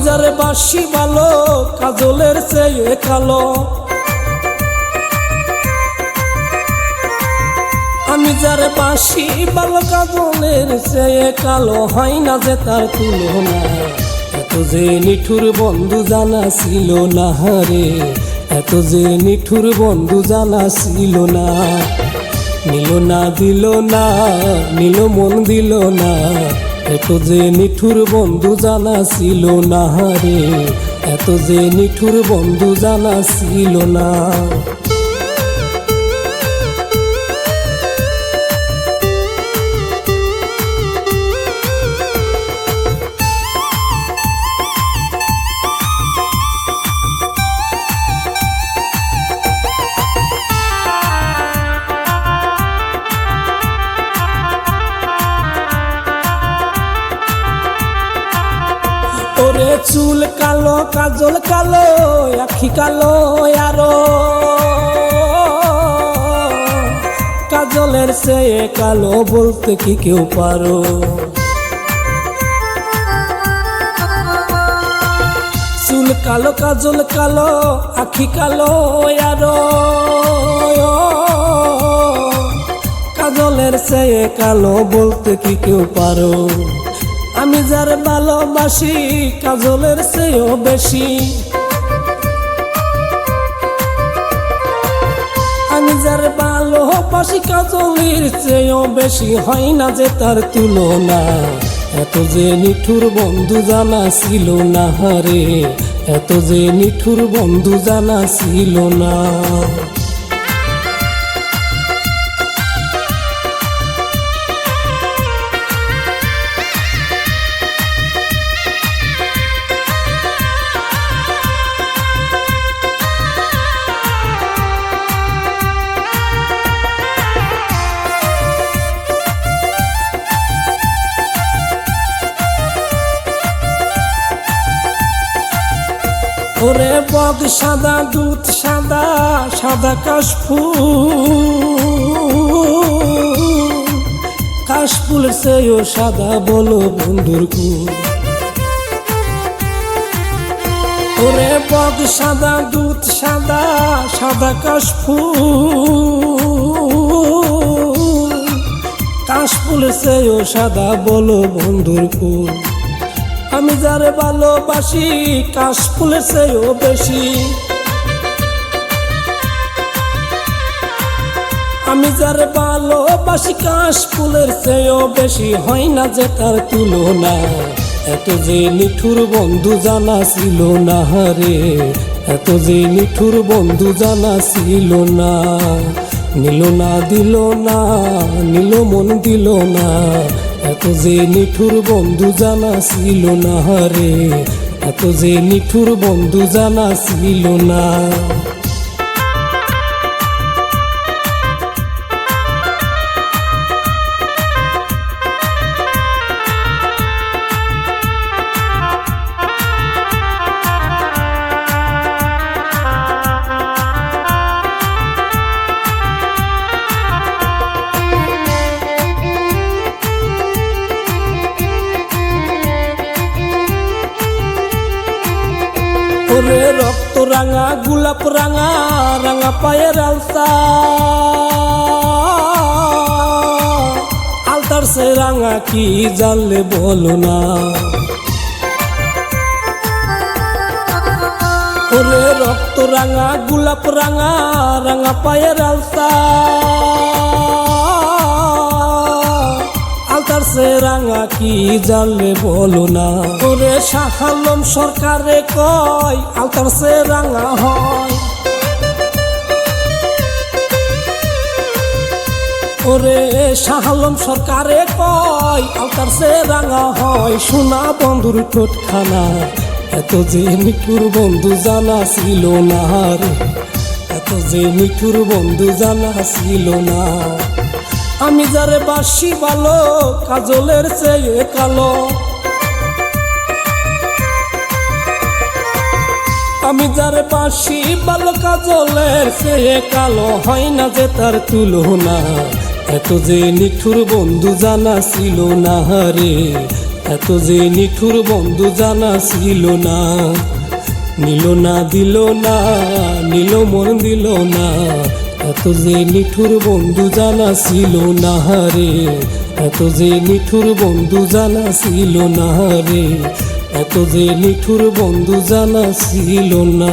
যারে বাসি ভালো কাজলের চেয়ে কালো, আমি যারে বাসি ভালো কাজলের চেয়ে কালো, হয় না যে তার তুলনা। এত যে নিঠুর বন্ধু জানা ছিল না রে, এত যে নিঠুর বন্ধু জানা ছিল না। নিল না দিল না, নিল মন দিল না, এত যে নিঠুর বন্ধু জানা ছিল না রে, এত যে নিঠুর বন্ধু জানা ছিল না। ওরে চুল কালো কাজল কালো আখি কালো, আরো কাজলের চেয়ে কালো বলতে কি কেউ পারো। চুল কালো কাজল কালো আখি কালো, আরো কাজলের চেয়ে কালো বলতে কি কেউ পারো। আমি যার ভালোবাসি কাজলের চেয়েও বেশি, আমি যার ভালোবাসি কাজলের চেয়েও বেশি, হয় না যে তার তুলনা। এত যে নিঠুর বন্ধু জানা ছিল না রে, এত যে নিঠুর বন্ধু জানা ছিল না। ওরে বগ সাদা দুধ সাদা, সাদা কাশফুল, কাশফুলের চেয়েও সাদা বলো বন্ধুর কুল। ওরে বগ সাদা দুধ সাদা, সাদা কাশফুল, কাশফুলের চেয়েও সাদা বলো বন্ধুর কুল। আমি যারে ভালোবাসি কাশফুলের চেয়েও বেশি, আমি যারে ভালোবাসি কাশফুলের চেয়েও বেশি, হয় না যে তার তুলনা। এত যে নিঠুর বন্ধু জানা ছিল না রে, এত যে নিঠুর বন্ধু জানা ছিল না। নিল না দিল না, নিল মন দিল না, এত যে নিঠুর বন্ধু জানা ছিল না রে, এত যে নিঠুর বন্ধু জানা ছিল না। ওরে রক্ত রাঙা গোলাপ রাঙা, রাঙা পায়ের আলতা, আলতার সে রাঙা কি জানলে বলো না। ওরে রক্ত রাঙা গোলাপ রাঙা, রাঙা পায়ের আলতা, আলতার সে রাঙা কি জানলে বলো না। ওরে শাহ আলম সরকারে কয় আলতার সে রাঙা হয়, ওরে শাহ আলম সরকারে কয় আলতার সে রাঙা হয়। সোনা বন্ধুর ঠোঁটখানা, এত যে নিঠুর বন্ধু জানা ছিল না রে, এত যে নিঠুর বন্ধু জানা ছিল না। আমি যারে বাসি ভালো কাজলের চেয়ে কালো, আমি যারে বাসি ভালো কাজলের চেয়ে কালো, হয় না যে তার তুলনা। এত যে নিঠুর বন্ধু জানা ছিল না রে, এত যে নিঠুর বন্ধু জানা ছিল না। নিল না দিল না, নিল মন দিল না, এত যে নিঠুর বন্ধু জানা ছিল না রে। এত যে নিঠুর বন্ধু জানা ছিল না রে, এত যে নিঠুর বন্ধু জানা ছিল না।